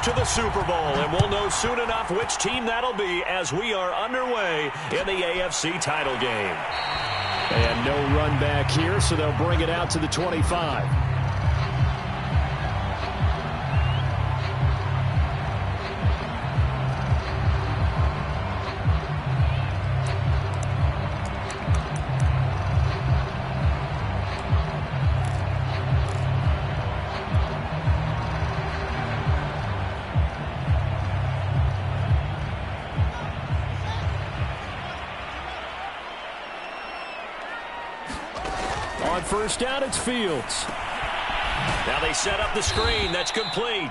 to the Super Bowl, and we'll know soon enough which team that'll be as we are underway in the AFC title game. And no run back here, so they'll bring it out to the 25. On first down, it's Fields. Now they set up the screen. That's complete.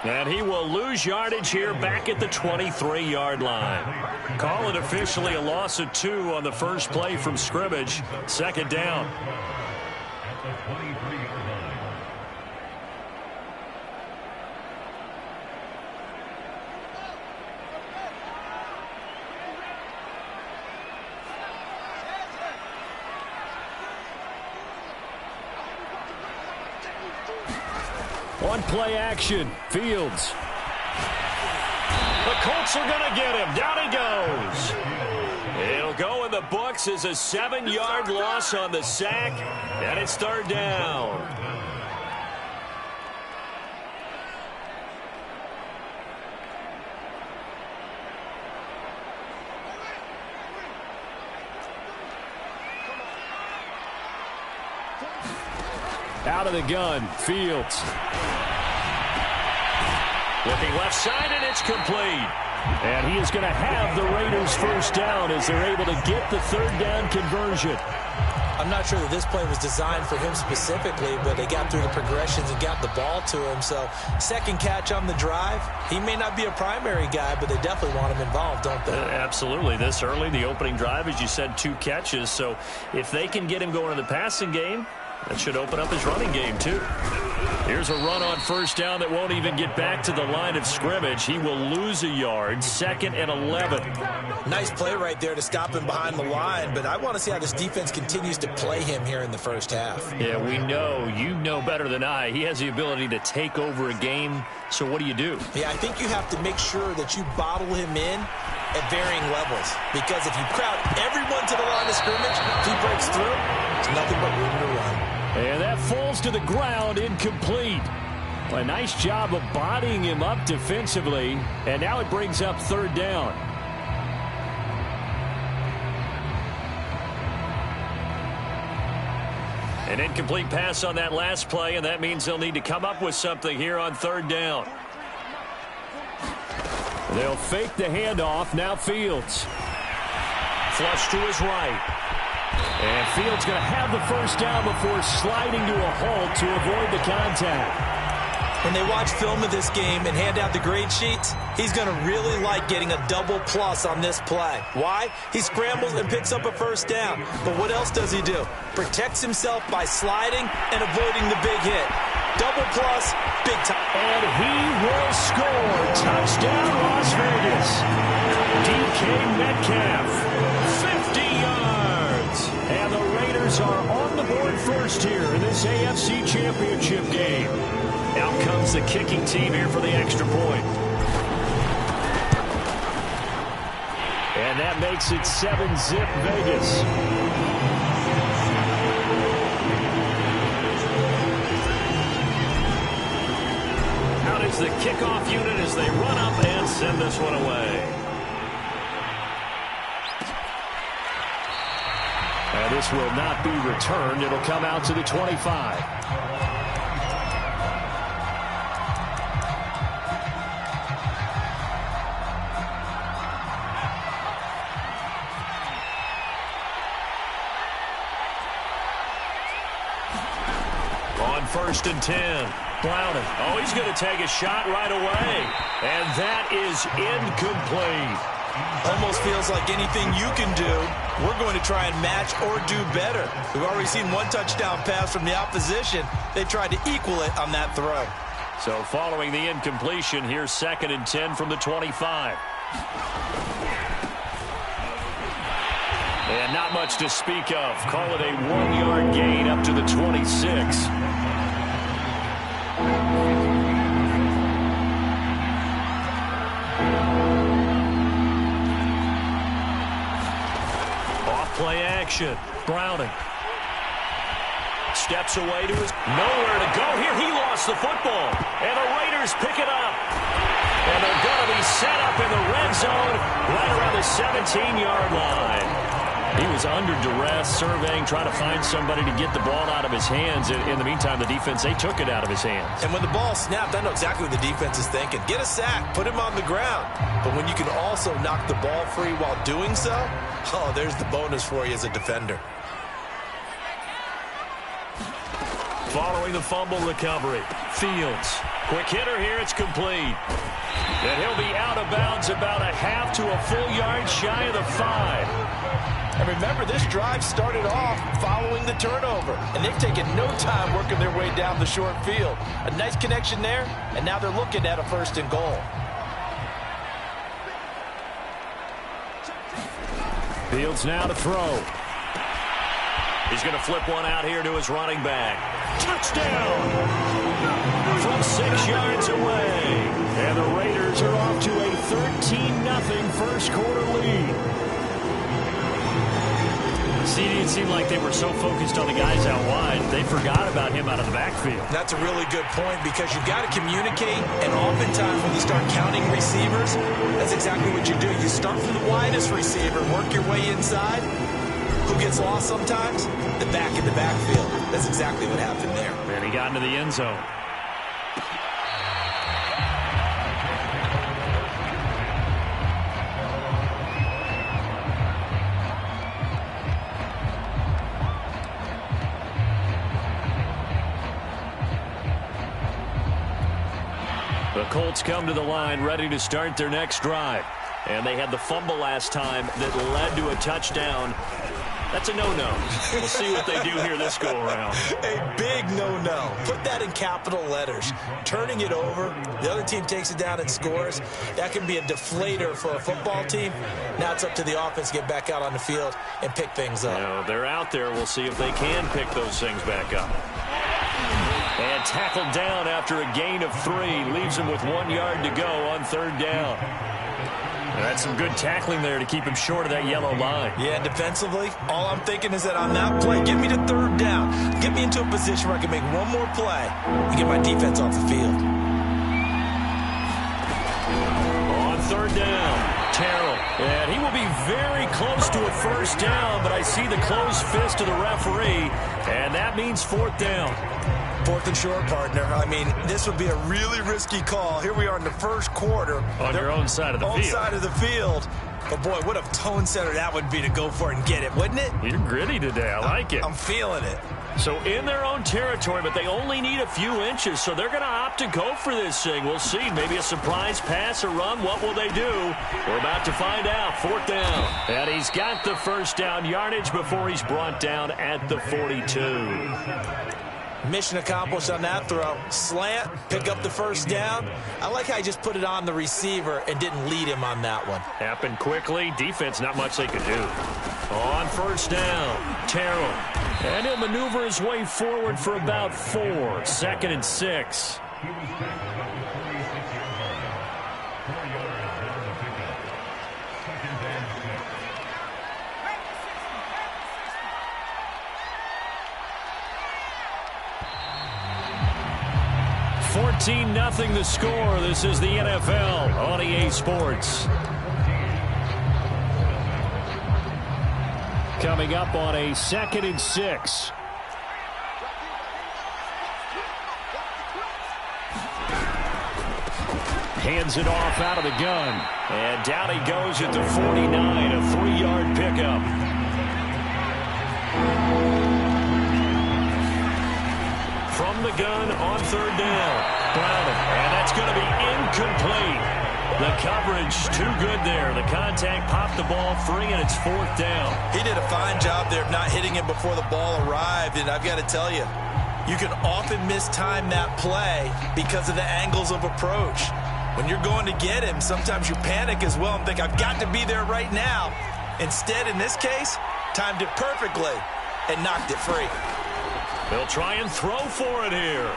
And he will lose yardage here back at the 23-yard line. Call it officially a loss of 2 on the first play from scrimmage. Second down. On play action, Fields. The Colts are going to get him. Down he goes. It'll go in the books as a 7-yard loss on the sack, and it's third down. Out of the gun, Fields. Looking left side, and it's complete. And he is going to have the Raiders first down as they're able to get the third down conversion. I'm not sure that this play was designed for him specifically, but they got through the progressions and got the ball to him. So second catch on the drive. He may not be a primary guy, but they definitely want him involved, don't they? Absolutely. This early, the opening drive, as you said, 2 catches. So if they can get him going in the passing game, that should open up his running game, too. Here's a run on first down that won't even get back to the line of scrimmage. He will lose a yard, 2nd and 11. Nice play right there to stop him behind the line, but I want to see how this defense continues to play him here in the first half. Yeah, we know. You know better than I. He has the ability to take over a game, so what do you do? Yeah, I think you have to make sure that you bottle him in at varying levels, because if you crowd everyone to the line of scrimmage, if he breaks through, it's nothing but room to run. And that falls to the ground, incomplete. A nice job of bodying him up defensively, and now it brings up third down. An incomplete pass on that last play, and that means they'll need to come up with something here on third down. They'll fake the handoff. Now Fields. Flush to his right. And Fields going to have the first down before sliding to a halt to avoid the contact. When they watch film of this game and hand out the grade sheets, he's going to really like getting a double plus on this play. Why? He scrambles and picks up a first down. But what else does he do? Protects himself by sliding and avoiding the big hit. Double plus, big time. And he will score. Touchdown, Las Vegas. DK Metcalf, 50 yards. And the Raiders are on the board first here in this AFC Championship game. Out comes the kicking team here for the extra point. And that makes it 7-zip Vegas. Out is the kickoff unit as they run up and send this one away. And this will not be returned. It'll come out to the 25. First and 10. Browning. Oh, he's going to take a shot right away. And that is incomplete. Almost feels like anything you can do, we're going to try and match or do better. We've already seen one touchdown pass from the opposition. They tried to equal it on that throw. So following the incompletion, here's 2nd and 10 from the 25. And not much to speak of. Call it a 1-yard gain up to the 26. action. Browning. Steps away to his... Nowhere to go here. He lost the football. And the Raiders pick it up. And they're going to be set up in the red zone right around the 17-yard line. He was under duress, surveying, trying to find somebody to get the ball out of his hands. In the meantime, the defense, they took it out of his hands. And when the ball snapped, I know exactly what the defense is thinking. Get a sack, put him on the ground. But when you can also knock the ball free while doing so, oh, there's the bonus for you as a defender. Following the fumble recovery, Fields. Quick hitter here, it's complete. And he'll be out of bounds about a half to a full yard shy of the 5. And remember, this drive started off following the turnover. And they've taken no time working their way down the short field. A nice connection there, and now they're looking at a 1st and goal. Fields now to throw. He's going to flip one out here to his running back. Touchdown! From 6 yards away. And the Raiders are off to a 13-0 first quarter lead. See, it seemed like they were so focused on the guys out wide, they forgot about him out of the backfield. That's a really good point because you've got to communicate, and oftentimes when you start counting receivers, that's exactly what you do. You start from the widest receiver, work your way inside. Who gets lost sometimes? The back in the backfield. That's exactly what happened there. And he got into the end zone. The Colts come to the line ready to start their next drive. And they had the fumble last time that led to a touchdown. That's a no-no. We'll see what they do here this go-around. A big no-no. Put that in capital letters. Turning it over, the other team takes it down and scores. That can be a deflator for a football team. Now it's up to the offense to get back out on the field and pick things up. Now, they're out there. We'll see if they can pick those things back up. And tackled down after a gain of 3. Leaves him with 1 yard to go on 3rd down. That's some good tackling there to keep him short of that yellow line. Yeah, and defensively, all I'm thinking is that on that play, get me to 3rd down. Get me into a position where I can make one more play and get my defense off the field. On 3rd down, Terrell. And he will be very close to a 1st down, but I see the closed fist of the referee, and that means 4th down. 4th and short, partner. I mean, this would be a really risky call. Here we are in the 1st quarter. On your own side of the field. Own side of the field. But, boy, what a tone setter that would be to go for it and get it, wouldn't it? You're gritty today. I like it. I'm feeling it. So in their own territory, but they only need a few inches, so they're going to opt to go for this thing. We'll see. Maybe a surprise pass or run. What will they do? We're about to find out. 4th down. And he's got the 1st down yardage before he's brought down at the 42. Mission accomplished on that throw. Slant, pick up the 1st down. I like how he just put it on the receiver and didn't lead him on that one. Happened quickly. Defense, not much they could do. On 1st down, Terrell. And he'll maneuver his way forward for about 4. 2nd and 6. $14-0 the score. This is the NFL on EA Sports. Coming up on a 2nd and 6. Hands it off out of the gun. And down he goes at the 49. A 3-yard pickup. From the gun on 3rd down. Browning. And that's going to be incomplete. The coverage too good there. The contact popped the ball free, and it's 4th down. He did a fine job there of not hitting him before the ball arrived. And I've got to tell you, you can often mistime that play because of the angles of approach. When you're going to get him, sometimes you panic as well and think, I've got to be there right now. Instead, in this case, timed it perfectly and knocked it free. They'll try and throw for it here.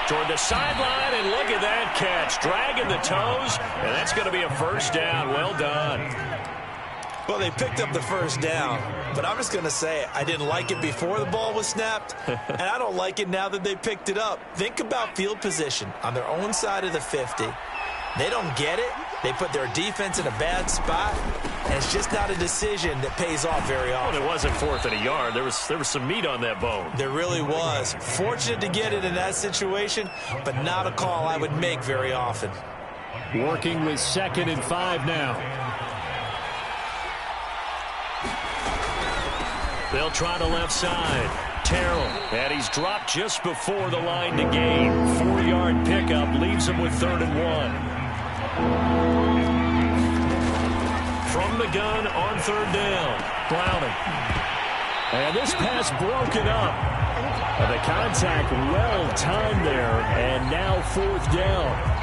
Toward the sideline, and look at that catch. Dragging the toes, and that's going to be a 1st down. Well done. Well, they picked up the first down, but I'm just going to say I didn't like it before the ball was snapped, and I don't like it now that they picked it up. Think about field position on their own side of the 50. They don't get it. They put their defense in a bad spot, and it's just not a decision that pays off very often. Well, it wasn't 4th and a yard. There was some meat on that bone. There really was. Fortunate to get it in that situation, but not a call I would make very often. Working with 2nd and 5 now. They'll try the left side. Terrell, and he's dropped just before the line to gain. 4-yard pickup leaves him with 3rd and 1. From the gun on 3rd down. Browning. And this pass broken up. And the contact well timed there, and now 4th down.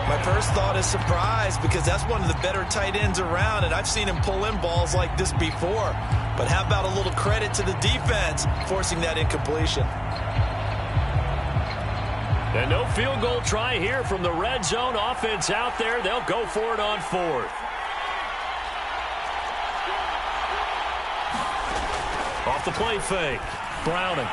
My first thought is surprise because that's one of the better tight ends around, and I've seen him pull in balls like this before. But how about a little credit to the defense forcing that incompletion? And no field goal try here from the red zone. Offense out there. They'll go for it on 4th. Off the play fake. Browning.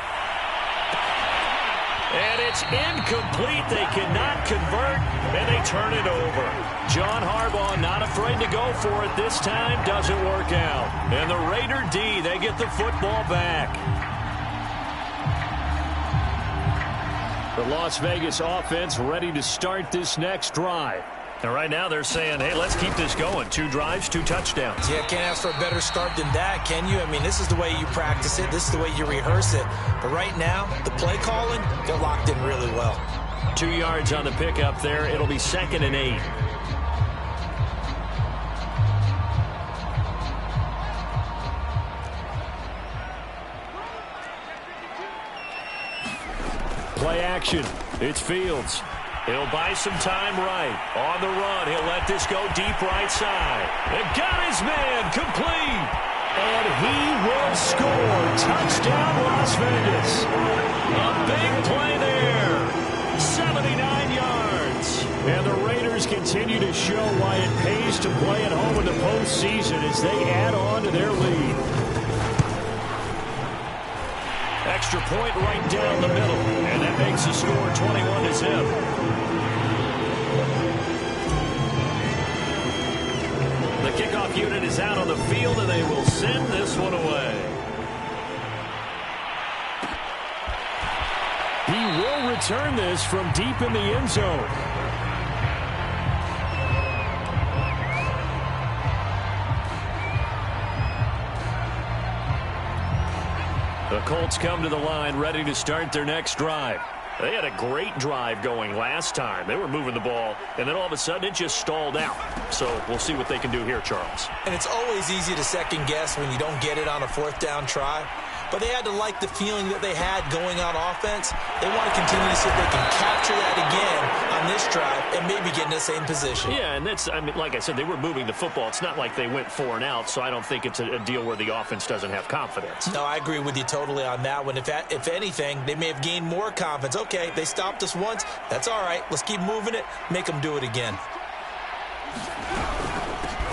And it's incomplete. They cannot convert, and they turn it over. John Harbaugh not afraid to go for it this time. Doesn't work out. And the Raider D, they get the football back. The Las Vegas offense ready to start this next drive. And right now they're saying, hey, let's keep this going. 2 drives, 2 touchdowns. Yeah, can't ask for a better start than that, can you? I mean, this is the way you practice it. This is the way you rehearse it. But right now, the play calling, they're locked in really well. 2 yards on the pickup there. It'll be 2nd and 8. Play action. It's Fields. He'll buy some time right. On the run, he'll let this go deep right side. And got his man complete. And he will score. Touchdown, Las Vegas. A big play there. 79 yards. And the Raiders continue to show why it pays to play at home in the postseason as they add on to their lead. Extra point right down the middle. And that makes the score 21-0. The kickoff unit is out on the field, and they will send this one away. He will return this from deep in the end zone. The Colts come to the line ready to start their next drive. They had a great drive going last time. They were moving the ball, and then all of a sudden it just stalled out. So we'll see what they can do here, Charles. And it's always easy to second guess when you don't get it on a 4th down try. But they had to like the feeling that they had going on offense. They want to continue to see if they can capture that again on this drive and maybe get in the same position. Yeah, and that's, I mean, like I said, they were moving the football. It's not like they went 4 and out, so I don't think it's a deal where the offense doesn't have confidence. No, I agree with you totally on that one. If anything, they may have gained more confidence. Okay, they stopped us once. That's all right. Let's keep moving it. Make them do it again.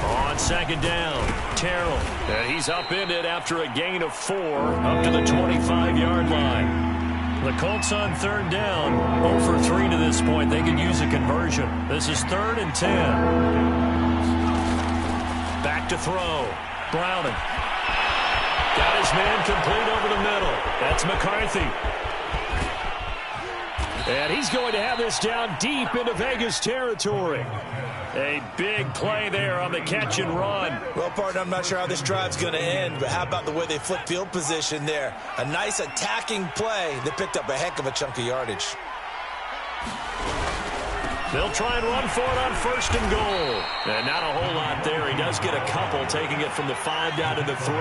On 2nd down, Terrell. And he's upended after a gain of 4 up to the 25-yard line. The Colts on 3rd down, 0 for 3 to this point. They could use a conversion. This is 3rd and 10. Back to throw. Browning. Got his man complete over the middle. That's McCarthy. And he's going to have this down deep into Vegas territory. A big play there on the catch and run. Well, partner, I'm not sure how this drive's going to end, but how about the way they flip field position there? A nice attacking play that picked up a heck of a chunk of yardage. They'll try and run for it on 1st and goal. And not a whole lot there. He does get a couple, taking it from the 5 down to the 3.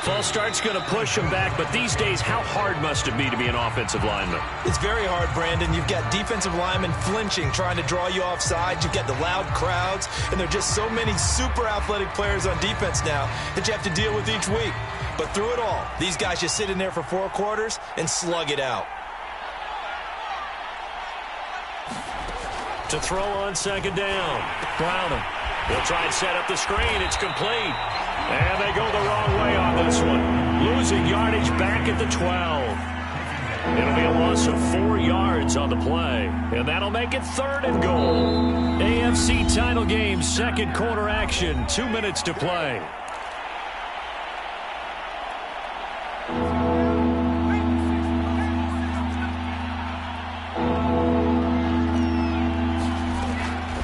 False start's going to push him back, but these days, how hard must it be to be an offensive lineman? It's very hard, Brandon. You've got defensive linemen flinching, trying to draw you off sides. You've got the loud crowds, and there are just so many super athletic players on defense now that you have to deal with each week. But through it all, these guys just sit in there for 4 quarters and slug it out. To throw on 2nd down, Browning. They'll try and set up the screen. It's complete. And they go the wrong way on this one. Losing yardage back at the 12. It'll be a loss of 4 yards on the play. And that'll make it 3rd and goal. AFC title game, second quarter action. 2 minutes to play.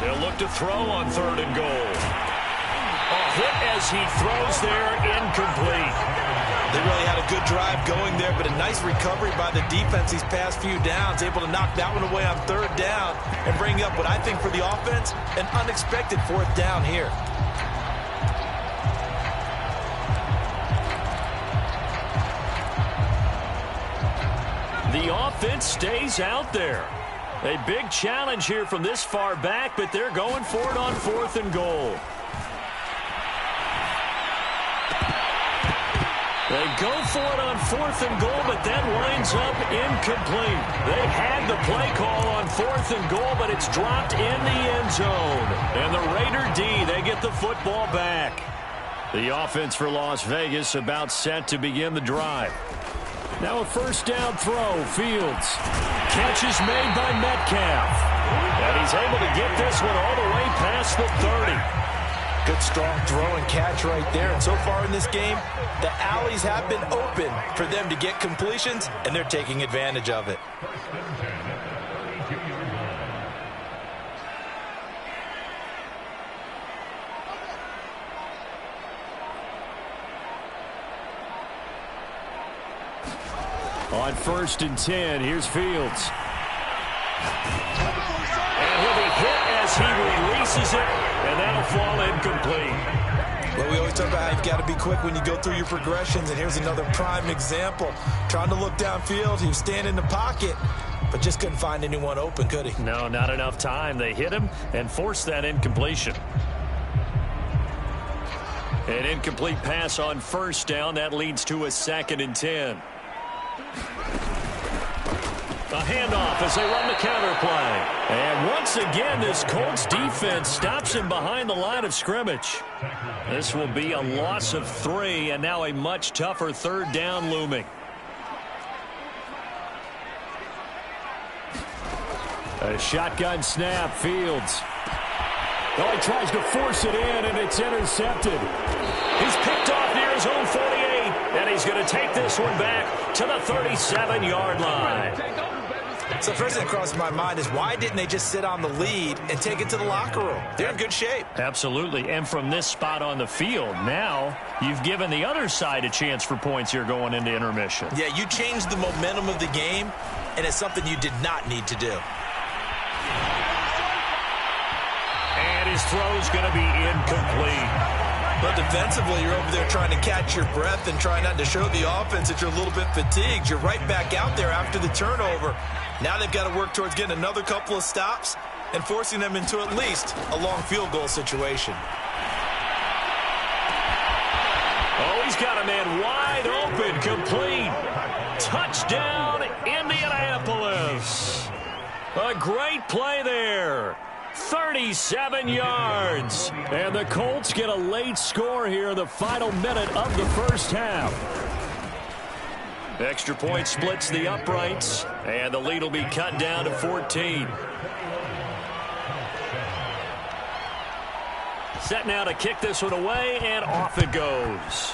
They'll look to throw on 3rd and goal. A hit as he throws there, incomplete. They really had a good drive going there, but a nice recovery by the defense these past few downs, able to knock that one away on 3rd down and bring up what I think for the offense, an unexpected 4th down here. The offense stays out there. A big challenge here from this far back, but they're going for it on 4th and goal. They go for it on 4th and goal, but that winds up incomplete. They had the play call on 4th and goal, but it's dropped in the end zone. And the Raider D, they get the football back. The offense for Las Vegas about set to begin the drive. Now a 1st down throw, Fields. Catch is made by Metcalf. And he's able to get this one all the way past the 30. Good strong throw and catch right there. And so far in this game, the alleys have been open for them to get completions, and they're taking advantage of it. On 1st and 10, here's Fields. And he'll be hit as he releases it, and that'll fall incomplete. Well, we always talk about how you've got to be quick when you go through your progressions, and here's another prime example. Trying to look downfield, he was standing in the pocket, but just couldn't find anyone open, could he? No, not enough time. They hit him and forced that incompletion. An incomplete pass on 1st down. That leads to a 2nd and 10. A handoff as they run the counter play. And once again, this Colts defense stops him behind the line of scrimmage. This will be a loss of 3, and now a much tougher 3rd down looming. A shotgun snap, Fields. Oh, he tries to force it in, and it's intercepted. He's picked off near his own 48, and he's going to take this one back to the 37-yard line. So first thing that crosses my mind is why didn't they just sit on the lead and take it to the locker room? They're in good shape. Absolutely. And from this spot on the field, now you've given the other side a chance for points here going into intermission. Yeah, you changed the momentum of the game, and it's something you did not need to do. And his throw's going to be incomplete. But defensively, you're over there trying to catch your breath and try not to show the offense that you're a little bit fatigued. You're right back out there after the turnover. Now they've got to work towards getting another couple of stops and forcing them into at least a long field goal situation. Oh, he's got a man wide open, complete. Touchdown, Indianapolis. A great play there. 37 yards. And the Colts get a late score here in the final minute of the 1st half. Extra point splits the uprights, and the lead will be cut down to 14. Set now to kick this one away, and off it goes.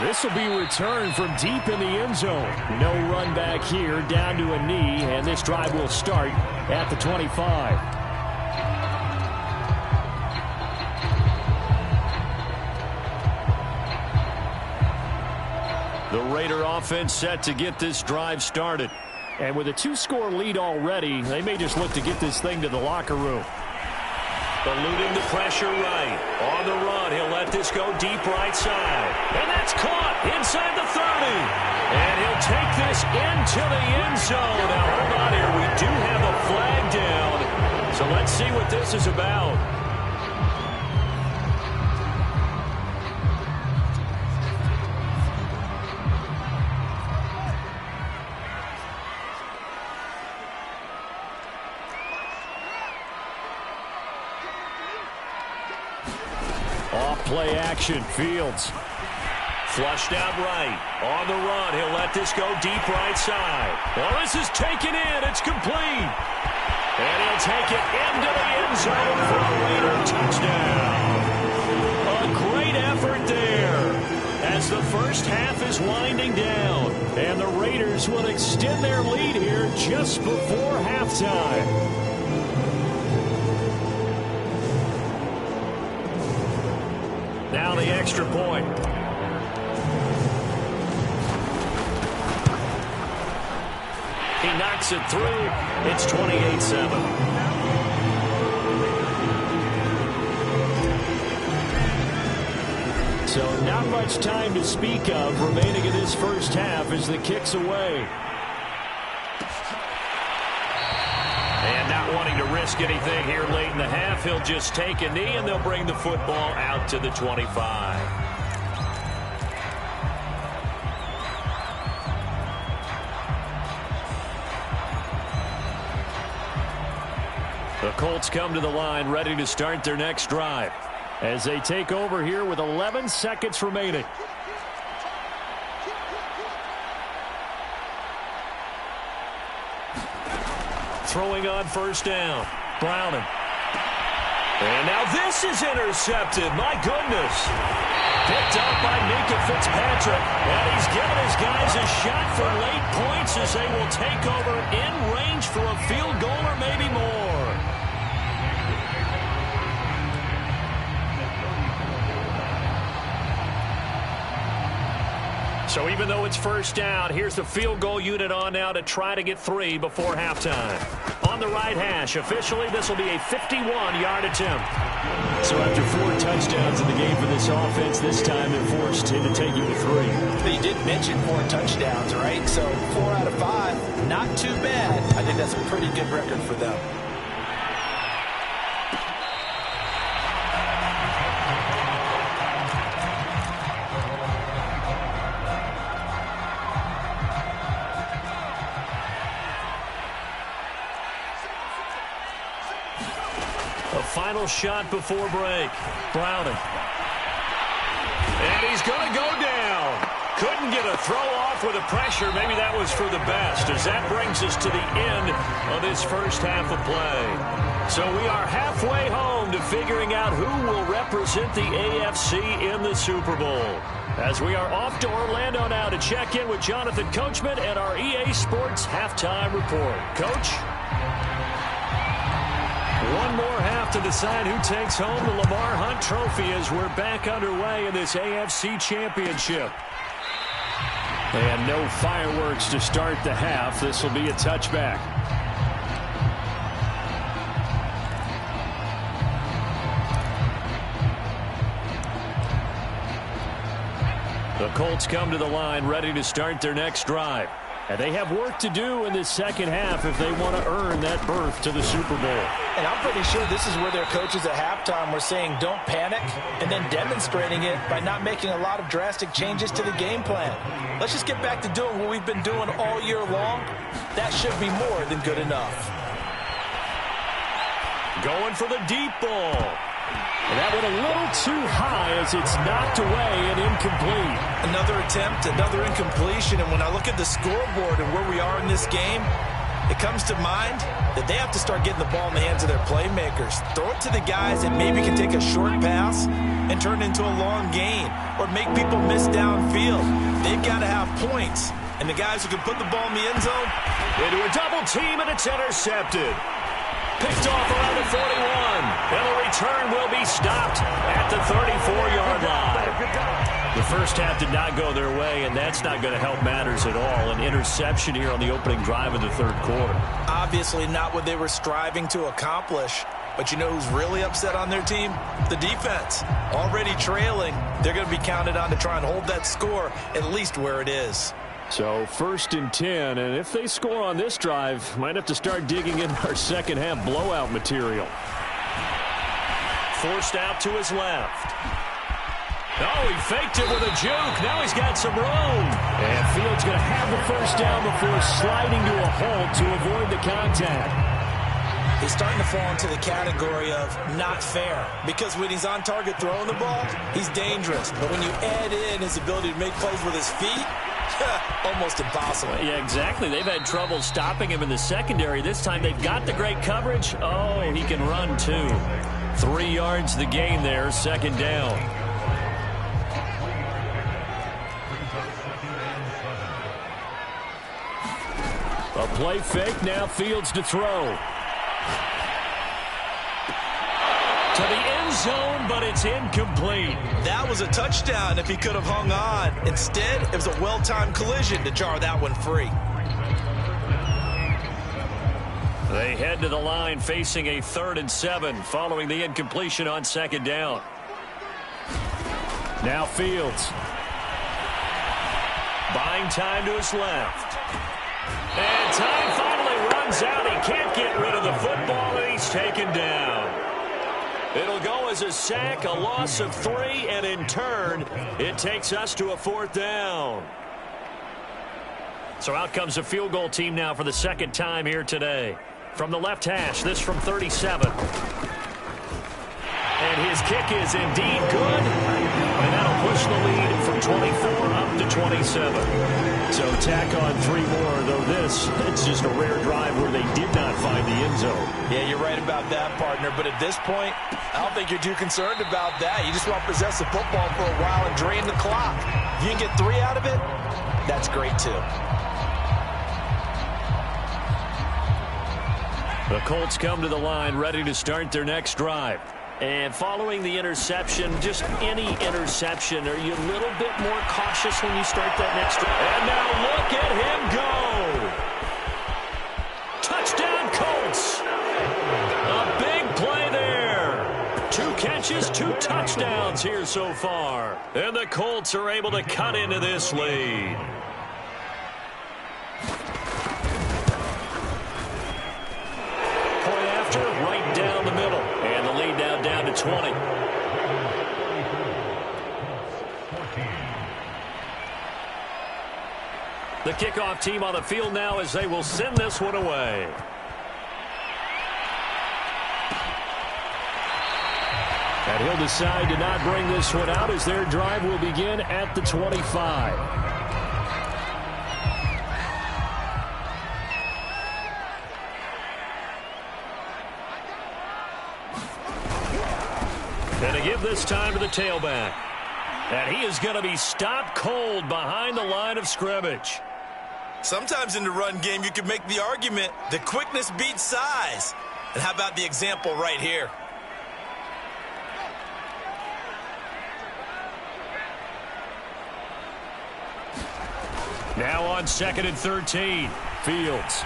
This will be returned from deep in the end zone. No run back here, down to a knee, and this drive will start at the 25. The Raider offense set to get this drive started. And with a 2-score lead already, they may just look to get this thing to the locker room. Eluding the pressure right. On the run, he'll let this go deep right side. And that's caught inside the 30. And he'll take this into the end zone. Now, hold on here. We do have a flag down. So let's see what this is about. action. Fields. Flushed out right. On the run. He'll let this go deep right side. Well, this is taken in. It's complete. And he'll take it into the end zone for a Raider touchdown. A great effort there as the first half is winding down. And the Raiders will extend their lead here just before halftime. Now the extra point. He knocks it through. It's 28-7. So not much time to speak of remaining in this first half as the kick's away. And not wanting to risk anything here late in the half, he'll just take a knee and they'll bring the football out to the 25. The Colts come to the line ready to start their next drive as they take over here with 11 seconds remaining. Throwing on first down. Browning. And now this is intercepted. My goodness. Picked up by Minka Fitzpatrick. And he's given his guys a shot for late points as they will take over in range for a field goal or maybe more. So even though it's first down, here's the field goal unit on now to try to get 3 before halftime. On the right hash, officially this will be a 51-yard attempt. So after 4 touchdowns in the game for this offense, this time they're forced to take you to 3. But you did mention 4 touchdowns, right? So 4 out of 5, not too bad. I think that's a pretty good record for them. Final shot before break. Browning. And he's going to go down. Couldn't get a throw off with the pressure. Maybe that was for the best, as that brings us to the end of this first half of play. So we are halfway home to figuring out who will represent the AFC in the Super Bowl. As we are off to Orlando now to check in with Jonathan Coachman and our EA Sports halftime report. Coach? One more half to decide who takes home the Lamar Hunt Trophy as we're back underway in this AFC Championship. And no fireworks to start the half. This will be a touchback. The Colts come to the line ready to start their next drive. And they have work to do in this second half if they want to earn that berth to the Super Bowl. And I'm pretty sure this is where their coaches at halftime were saying don't panic, and then demonstrating it by not making a lot of drastic changes to the game plan. Let's just get back to doing what we've been doing all year long. That should be more than good enough. Going for the deep ball. And that went a little too high as it's knocked away and incomplete. Another attempt, another incompletion, and when I look at the scoreboard and where we are in this game, it comes to mind that they have to start getting the ball in the hands of their playmakers. Throw it to the guys that maybe can take a short pass and turn it into a long gain or make people miss downfield. They've got to have points, and the guys who can put the ball in the end zone. Into a double team, and it's intercepted. Picked off around the 41. And the return will be stopped at the 34-yard line. The first half did not go their way, and that's not going to help matters at all. An interception here on the opening drive of the third quarter. Obviously not what they were striving to accomplish. But you know who's really upset on their team? The defense. Already trailing. They're going to be counted on to try and hold that score at least where it is. So 1st and 10, and if they score on this drive, might have to start digging in our second half blowout material. Forced out to his left. Oh, he faked it with a juke. Now he's got some room. And Fields going to have the first down before sliding to a halt to avoid the contact. He's starting to fall into the category of not fair, because when he's on target throwing the ball, he's dangerous. But when you add in his ability to make plays with his feet, almost impossible. Yeah, exactly. They've had trouble stopping him in the secondary. This time they've got the great coverage. Oh, he can run too. 3 yards the gain there, second down. A play fake, now Fields to throw. To the end zone, but it's incomplete. That was a touchdown if he could have hung on. Instead, it was a well-timed collision to jar that one free. They head to the line facing a 3rd and 7 following the incompletion on second down. Now Fields. Buying time to his left. And time finally runs out. He can't get rid of the football, and he's taken down. It'll go as a sack, a loss of 3, and in turn, it takes us to a 4th down. So out comes a field goal team now for the second time here today. From the left hash, this from 37. And his kick is indeed good. And that'll push the lead from 24 up to 27. So tack on 3 more, though it's just a rare drive where they did not find the end zone. Yeah, you're right about that, partner. But at this point, I don't think you're too concerned about that. You just want to possess the football for a while and drain the clock. If you can get 3 out of it, that's great too. The Colts come to the line ready to start their next drive. And following the interception, just any interception, are you a little bit more cautious when you start that next drive? And now look at him go. Touchdown Colts. A big play there. 2 catches, 2 touchdowns here so far. And the Colts are able to cut into this lead. Point after, right down the middle. And the lead now down to 20. The kickoff team on the field now as they will send this one away. And he'll decide to not bring this one out as their drive will begin at the 25. And to give this time to the tailback. And he is going to be stopped cold behind the line of scrimmage. Sometimes in the run game, you can make the argument that quickness beats size. And how about the example right here? Now on 2nd and 13. Fields.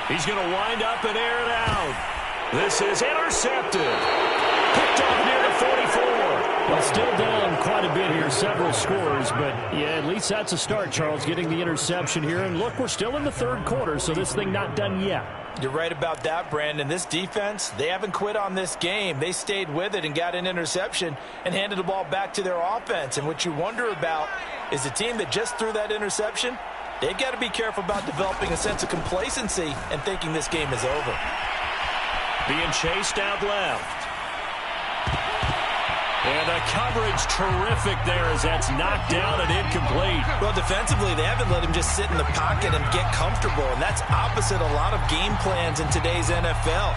He's going to wind up and air it out. This is intercepted. Picked off near the 44. Well, still down quite a bit here, several scores, but yeah, at least that's a start, Charles, getting the interception here. And look, we're still in the 3rd quarter, so this thing not done yet. You're right about that, Brandon. This defense, they haven't quit on this game. They stayed with it and got an interception and handed the ball back to their offense. And what you wonder about is the team that just threw that interception, they've got to be careful about developing a sense of complacency and thinking this game is over. Being chased out left. And the coverage terrific there as that's knocked down and incomplete. Well, defensively, they haven't let him just sit in the pocket and get comfortable, and that's opposite a lot of game plans in today's NFL.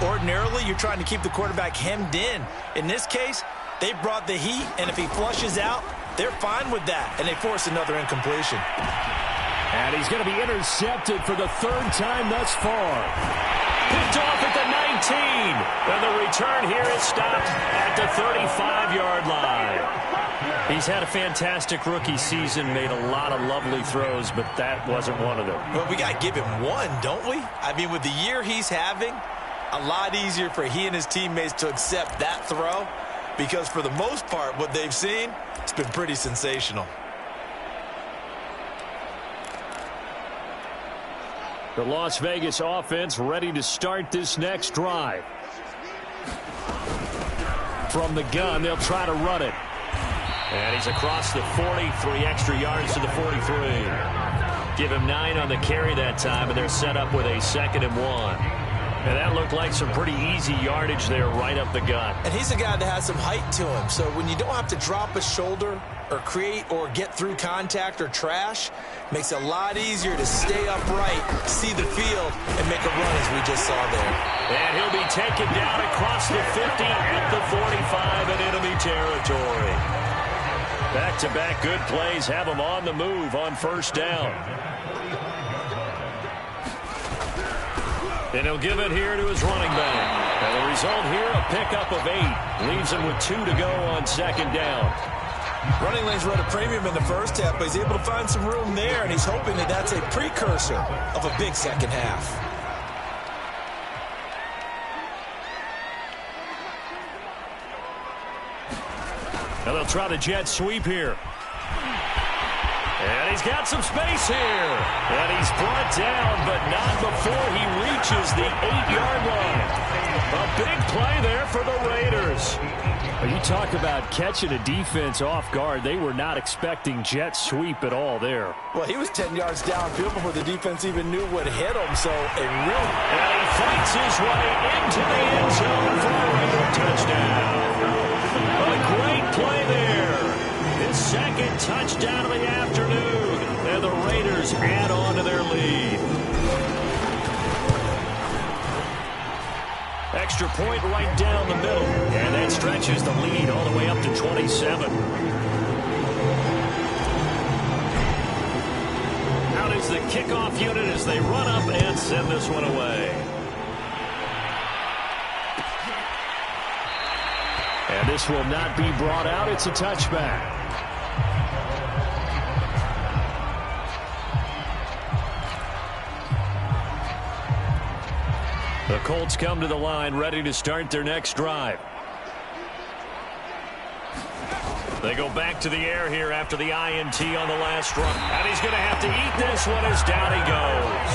Ordinarily, you're trying to keep the quarterback hemmed in. In this case, they brought the heat, and if he flushes out, they're fine with that, and they force another incompletion. And he's going to be intercepted for the 3rd time thus far. Picked off at the 19. And the return here is stopped at the 35-yard line. He's had a fantastic rookie season, made a lot of lovely throws, but that wasn't one of them. Well, we got to give him one, don't we? I mean, with the year he's having, a lot easier for he and his teammates to accept that throw because for the most part, what they've seen, it's been pretty sensational. The Las Vegas offense ready to start this next drive. From the gun, they'll try to run it. And he's across the 40, 3 extra yards to the 43. Give him 9 on the carry that time, and they're set up with a 2nd and 1. And that looked like some pretty easy yardage there right up the gut. And he's a guy that has some height to him. So when you don't have to drop a shoulder or create or get through contact or trash, makes it a lot easier to stay upright, see the field, and make a run as we just saw there. And he'll be taken down across the 50 at the 45 in enemy territory. Back-to-back good plays have him on the move on first down. And he'll give it here to his running back. And the result here, a pickup of 8. Leaves him with 2 to go on second down. Running lanes run a premium in the first half, but he's able to find some room there, and he's hoping that that's a precursor of a big second half. Now they'll try the jet sweep here. And he's got some space here. And he's brought down, but not before he reaches the 8-yard line. A big play there for the Raiders. Well, you talk about catching a defense off guard. They were not expecting jet sweep at all there. Well, he was 10 yards downfield before the defense even knew what hit him. So a real... And he fights his way into the end zone for a Raider touchdown. A great play there. His second touchdown of the afternoon. And the Raiders add on to their lead. Extra point right down the middle. And that stretches the lead all the way up to 27. Out is the kickoff unit as they run up and send this one away. And this will not be brought out. It's a touchback. The Colts come to the line ready to start their next drive. They go back to the air here after the INT on the last run. And he's going to have to eat this one as down he goes.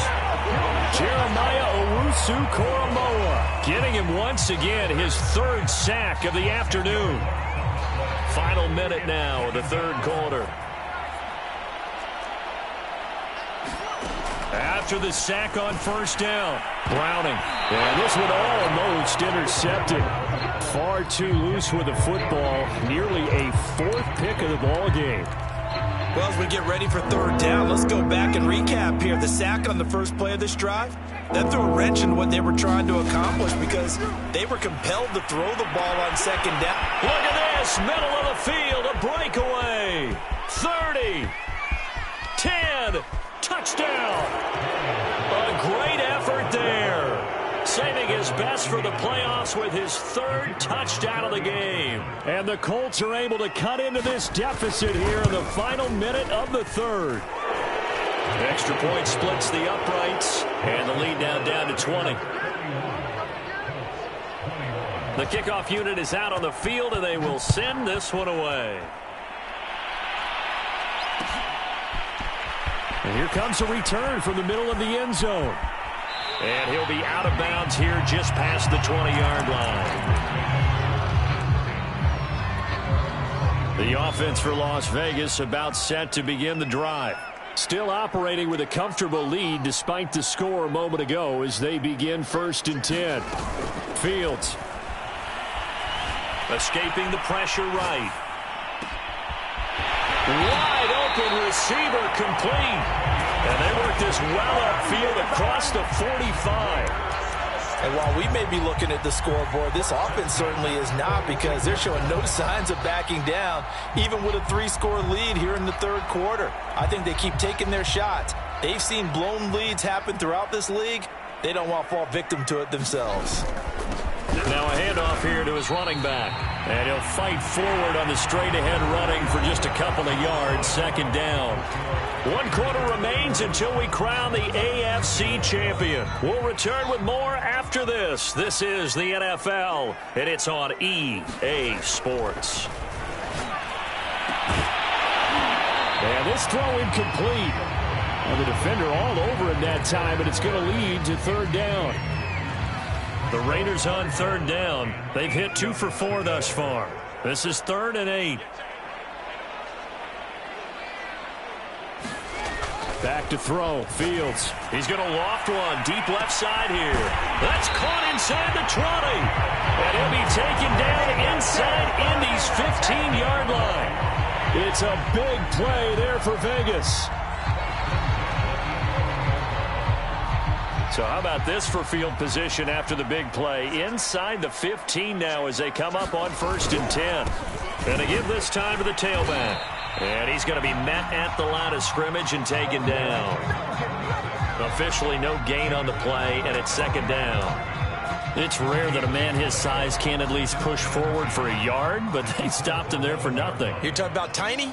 Jeremiah Owusu-Koramoah getting him once again his 3rd sack of the afternoon. Final minute now of the 3rd quarter. After the sack on first down, Browning. And this one almost intercepted. Far too loose with the football. Nearly a 4th pick of the ball game. Well, as we get ready for 3rd down, let's go back and recap here. The sack on the first play of this drive, that threw a wrench in what they were trying to accomplish because they were compelled to throw the ball on 2nd down. Look at this, middle of the field, a breakaway. 30, 10, touchdown. A great effort there. Saving his best for the playoffs with his 3rd touchdown of the game. And the Colts are able to cut into this deficit here in the final minute of the 3rd. Extra point splits the uprights, and the lead now down to 20. The kickoff unit is out on the field, and they will send this one away. And here comes a return from the middle of the end zone. And he'll be out of bounds here just past the 20-yard line. The offense for Las Vegas about set to begin the drive. Still operating with a comfortable lead despite the score a moment ago as they begin 1st and 10. Fields. Escaping the pressure right. Wide open receiver complete. And they work this well upfield across the 45. And while we may be looking at the scoreboard, this offense certainly is not because they're showing no signs of backing down, even with a 3-score lead here in the 3rd quarter. I think they keep taking their shots. They've seen blown leads happen throughout this league. They don't want to fall victim to it themselves. Now a handoff here to his running back. And he'll fight forward on the straight-ahead running for just a couple of yards. 2nd down. 1 quarter remains until we crown the AFC champion. We'll return with more after this. This is the NFL, and it's on EA Sports. And this throw incomplete. And the defender all over him that time, but it's going to lead to 3rd down. The Raiders on 3rd down. They've hit 2 for 4 thus far. This is 3rd and 8. Back to throw. Fields. He's going to loft one deep left side here. That's caught inside the 20. And he'll be taken down inside Indy's 15-yard line. It's a big play there for Vegas. So how about this for field position after the big play? Inside the 15 now as they come up on 1st and 10. And they give this time to the tailback. And he's going to be met at the line of scrimmage and taken down. Officially no gain on the play, and it's 2nd down. It's rare that a man his size can't at least push forward for a yard, but they stopped him there for nothing. You're talking about tiny?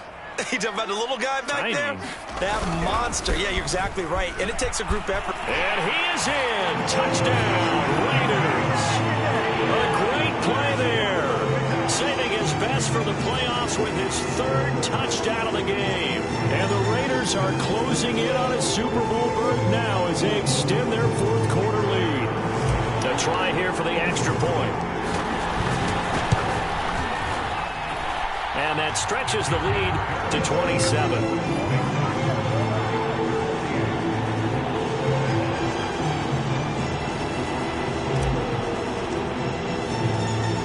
You're talking about the little guy back Tiny. there? That monster. Yeah, you're exactly right. And it takes a group effort. And he is in. Touchdown, Raiders. A great play there. Saving his best for the playoffs with his 3rd touchdown of the game. And the Raiders are closing in on a Super Bowl berth now as they extend their 4th quarter lead. A try here for the extra point. And that stretches the lead to 27.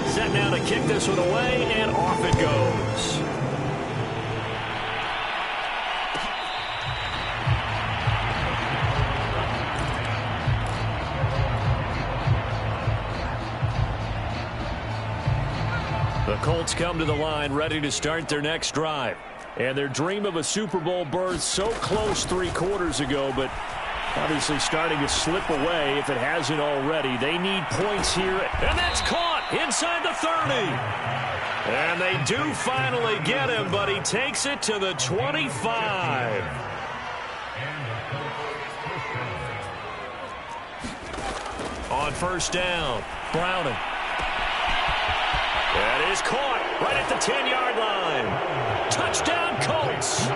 Set now to kick this one away, and off it goes. The Colts come to the line ready to start their next drive. And their dream of a Super Bowl berth so close 3 quarters ago, but obviously starting to slip away if it hasn't already. They need points here. And that's caught inside the 30. And they do finally get him, but he takes it to the 25. On 1st down, Browning. That is caught right at the 10-yard line. Touchdown, Colts.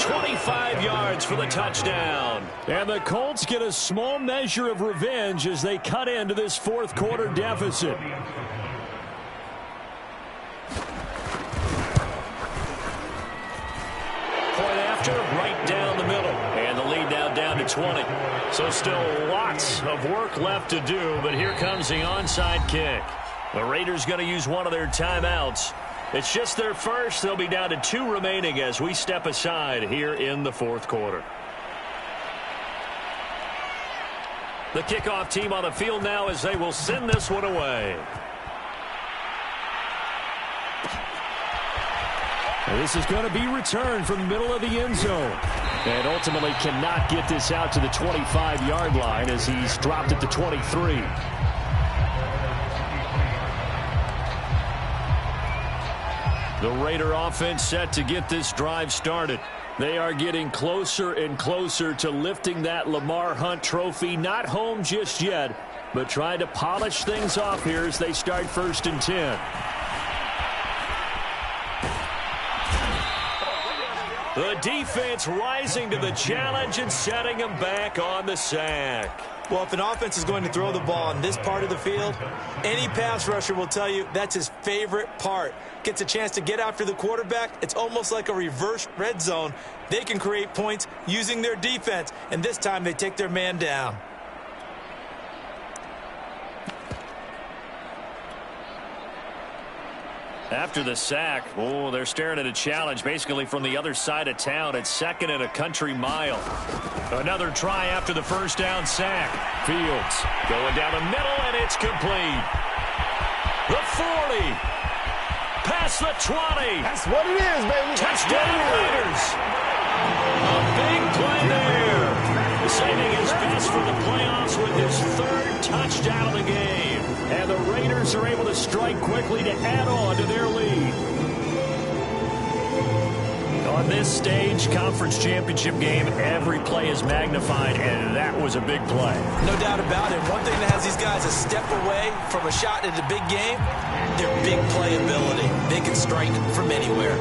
25 yards for the touchdown. And the Colts get a small measure of revenge as they cut into this 4th quarter deficit. Point after, right down the middle. And the lead now down to 20. So still lots of work left to do, but here comes the onside kick. The Raiders going to use one of their timeouts. It's just their first. They'll be down to 2 remaining as we step aside here in the 4th quarter. The kickoff team on the field now as they will send this one away. This is going to be returned from the middle of the end zone. And ultimately cannot get this out to the 25-yard line as he's dropped at the 23. The Raider offense set to get this drive started. They are getting closer and closer to lifting that Lamar Hunt trophy. Not home just yet, but trying to polish things off here as they start 1st and 10. The defense rising to the challenge and setting them back on the sack. Well, if an offense is going to throw the ball in this part of the field, any pass rusher will tell you that's his favorite part. Gets a chance to get after the quarterback. It's almost like a reverse red zone. They can create points using their defense, and this time they take their man down. After the sack, oh, they're staring at a challenge basically from the other side of town. It's 2nd and a country mile. Another try after the 1st down sack. Fields going down the middle, and it's complete. The 40. Past the 20. That's what it is, baby. Touchdown, Raiders. A big play there. Saving his best for the playoffs with his 3rd touchdown of the game. And the Raiders are able to strike quickly to add on to their lead. On this stage, conference championship game, every play is magnified, and that was a big play. No doubt about it. One thing that has these guys a step away from a shot at a big game, their big play ability. They can strike from anywhere.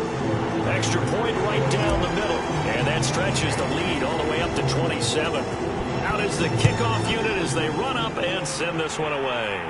Extra point right down the middle, and that stretches the lead all the way up to 27. Out is the kickoff unit as they run up and send this one away.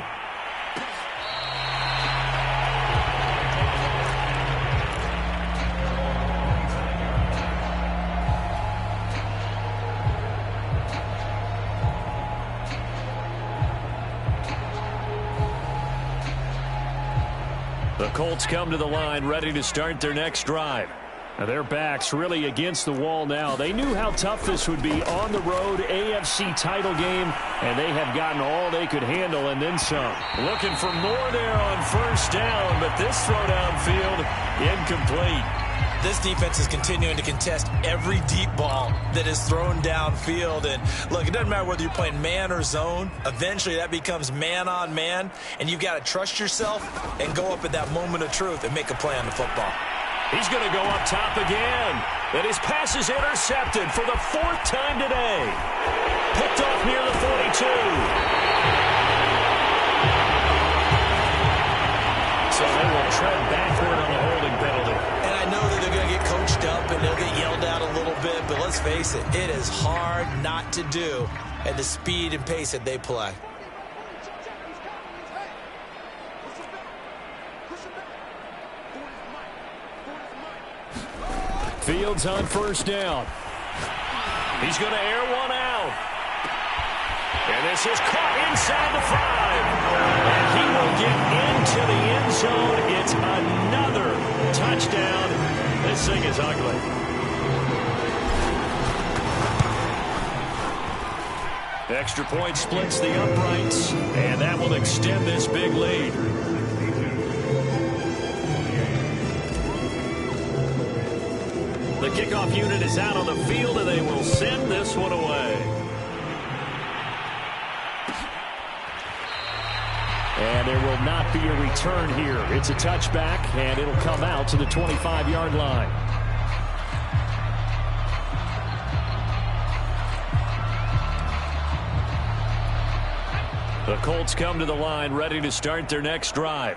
Colts come to the line, ready to start their next drive. Now their backs really against the wall now. They knew how tough this would be on the road, AFC title game, and they have gotten all they could handle and then some. Looking for more there on first down, but this throw downfield incomplete. This defense is continuing to contest every deep ball that is thrown downfield. And look, it doesn't matter whether you're playing man or zone. Eventually that becomes man on man, and you've got to trust yourself and go up at that moment of truth and make a play on the football. He's going to go up top again. And his pass is intercepted for the 4th time today. Picked off near the 42. So they will tread backward on the holding penalty. And I know that they're going to get coached up and they'll get yelled at a little bit, but let's face it, it is hard not to do at the speed and pace that they play. Fields on first down. He's going to air one out. And this is caught inside the 5. And he will get into the end zone. It's another touchdown. This thing is ugly. Extra point splits the uprights, and that will extend this big lead. The kickoff unit is out on the field, and they will send this one away. And there will not be a return here. It's a touchback, and it'll come out to the 25-yard line. The Colts come to the line, ready to start their next drive.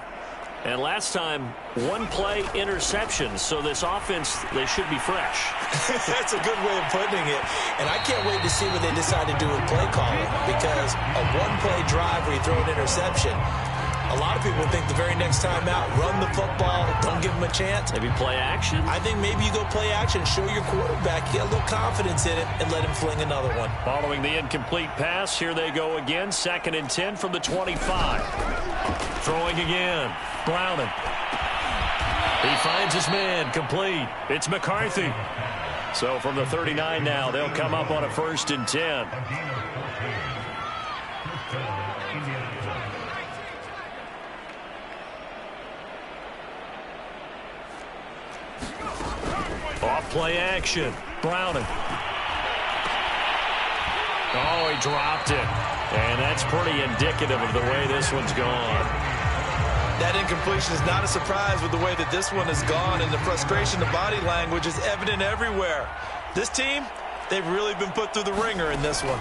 And last time, one play interception. So this offense, they should be fresh. That's a good way of putting it. And I can't wait to see what they decide to do with play calling. Because a one-play drive where you throw an interception, a lot of people think the very next time out, run the football, don't give them a chance. Maybe play action? I think maybe you go play action, show your quarterback, get a little confidence in it, and let him fling another one. Following the incomplete pass, here they go again. 2nd and 10 from the 25. Throwing again. Browning. He finds his man. Complete. It's McCarthy. So from the 39 now, they'll come up on a 1st and 10. Off play action. Browning. Oh, he dropped it. And that's pretty indicative of the way this one's gone. That incompletion is not a surprise with the way that this one has gone, and the frustration, the body language is evident everywhere. This team, they've really been put through the ringer in this one.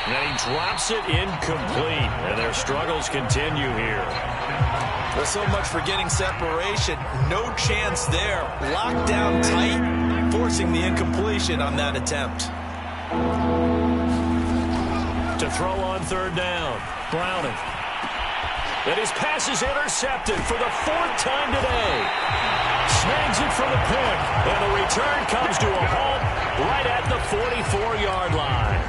And he drops it incomplete, and their struggles continue here. There's so much for getting separation. No chance there. Locked down tight, forcing the incompletion on that attempt. To throw on 3rd down. Browning. And his pass is intercepted for the 4th time today. Snags it for the pick. And the return comes to a halt right at the 44-yard line.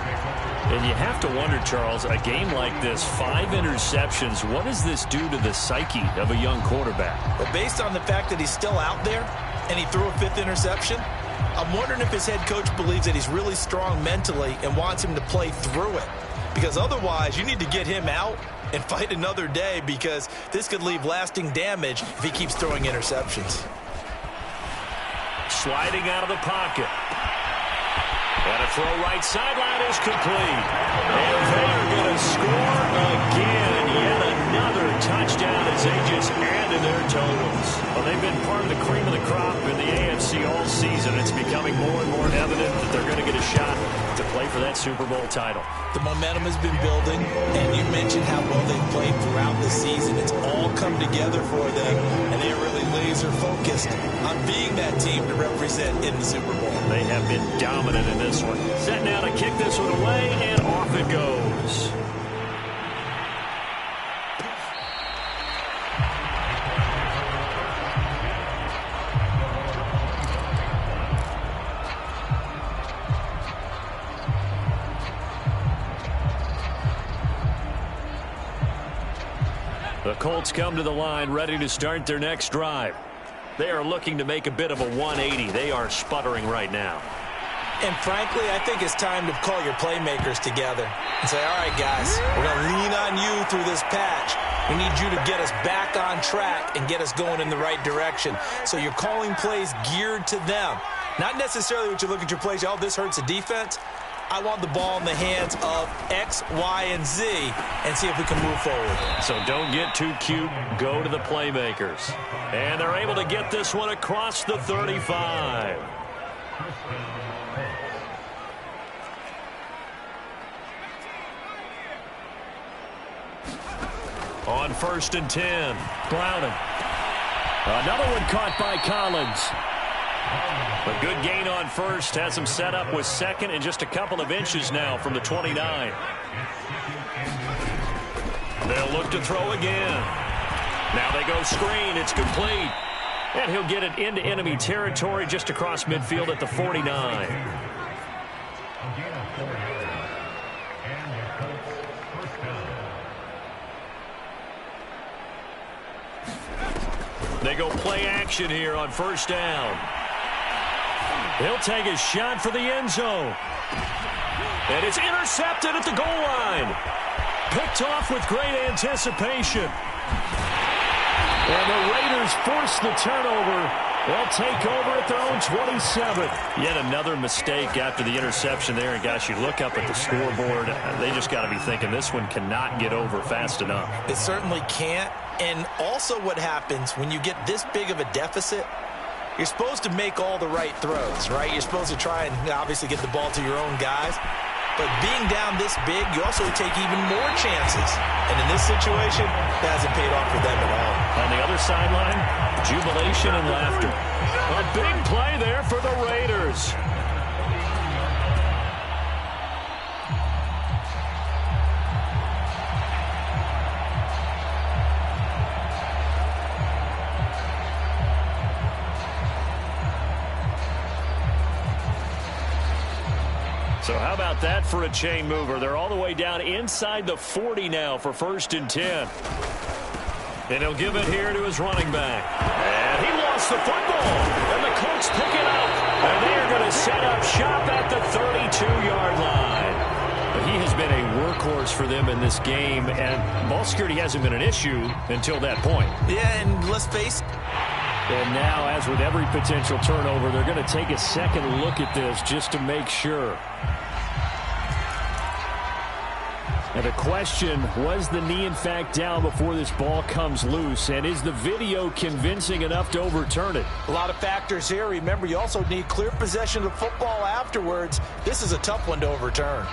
And you have to wonder, Charles, a game like this, 5 interceptions, what does this do to the psyche of a young quarterback? Well, based on the fact that he's still out there and he threw a 5th interception, I'm wondering if his head coach believes that he's really strong mentally and wants him to play through it. Because otherwise, you need to get him out and fight another day, because this could leave lasting damage if he keeps throwing interceptions. Sliding out of the pocket. And a throw right sideline is complete. And they are going to score again. Yet another touchdown as they just added their totals. Well, they've been part of the cream of the crop in the AFC all season. It's becoming more and more evident that they're going to get a shot to play for that Super Bowl title. The momentum has been building, and you mentioned how well they've played throughout the season. It's all come together for them, and they're really laser-focused on being that team to represent in the Super Bowl. They have been dominant in this one. Set now to kick this one away, and off it goes. The Colts come to the line ready to start their next drive. They are looking to make a bit of a 180. They are sputtering right now. And frankly, I think it's time to call your playmakers together and say, all right, guys, we're going to lean on you through this patch. We need you to get us back on track and get us going in the right direction. So you're calling plays geared to them. Not necessarily what you look at your plays, oh, this hurts the defense. I want the ball in the hands of X, Y, and Z and see if we can move forward. So don't get too cute. Go to the playmakers. And they're able to get this one across the 35. On 1st and 10, Browning. Another one caught by Collins. A good gain on first. Has him set up with second and just a couple of inches now from the 29. They'll look to throw again. Now they go screen. It's complete. And he'll get it into enemy territory just across midfield at the 49. They go play action here on 1st down. He'll take a shot for the end zone. And it's intercepted at the goal line. Picked off with great anticipation. And the Raiders force the turnover. They'll take over at their own 27. Yet another mistake after the interception there. And, gosh, you look up at the scoreboard. They just got to be thinking this one cannot get over fast enough. It certainly can't. And also what happens when you get this big of a deficit, you're supposed to make all the right throws, right? You're supposed to try and obviously get the ball to your own guys. But being down this big, you also take even more chances. And in this situation, it hasn't paid off for them at all. On the other sideline, jubilation and laughter. A big play there for the Raiders. So how about that for a chain mover? They're all the way down inside the 40 now for 1st and 10. And he'll give it here to his running back. And he lost the football. And the Colts pick it up. And they are going to set up shop at the 32-yard line. But he has been a workhorse for them in this game. And ball security hasn't been an issue until that point. Yeah, and let's face it. And now, as with every potential turnover, they're going to take a second look at this just to make sure. And the question, was the knee in fact down before this ball comes loose? And is the video convincing enough to overturn it? A lot of factors here. Remember, you also need clear possession of football afterwards. This is a tough one to overturn.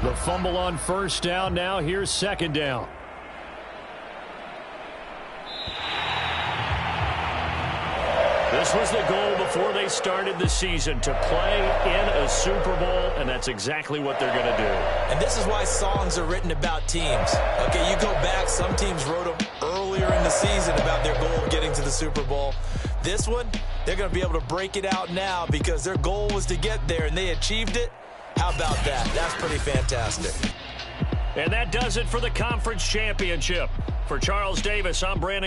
The fumble on 1st down. Now here's 2nd down. This was the goal before they started the season, to play in a Super Bowl, and that's exactly what they're going to do. And this is why songs are written about teams. Okay, you go back, some teams wrote them earlier in the season about their goal of getting to the Super Bowl. This one, they're going to be able to break it out now because their goal was to get there, and they achieved it. How about that? That's pretty fantastic. And that does it for the conference championship. For Charles Davis, I'm Brandon